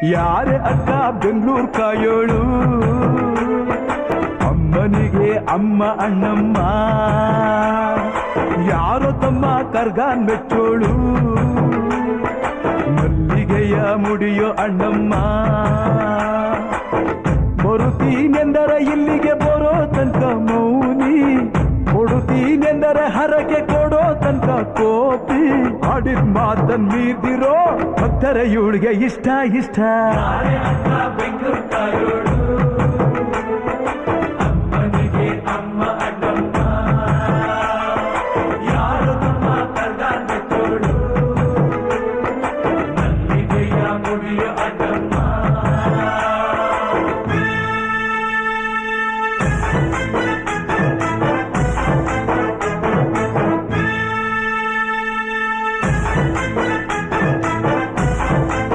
ಯಾರೇ ಅಕ್ಕ ಬೆಂಗಳೂರು ಕಾಯೋಳು, ಅಮ್ಮನಿಗೆ ಅಮ್ಮ ಅಣ್ಣಮ್ಮ, ಯಾರೋ ತಮ್ಮ ಕರ್ಗಾನ್ ಮೆಚ್ಚೋಳು, ಮಲ್ಲಿಗೆಯ ಮುಡಿಯೋ ಅಣ್ಣಮ್ಮ. ಬರುತ್ತೀನೆಂದರೆ ಇಲ್ಲಿಗೆ ಬರೋ ತನಕ ಮೌನಿ, ಕೊಡುತ್ತೀನೆಂದರೆ ಹರಕೆ ಕೊಡೋ ತನಕ ಕೋಪಿ. ಆಡಿದ ಮಾತನ್ ಮೀದಿರೋ ಭಕ್ತರ ಇವಳಿಗೆ ಇಷ್ಟ ಇಷ್ಟ. ಬೆಂಗಳೂರು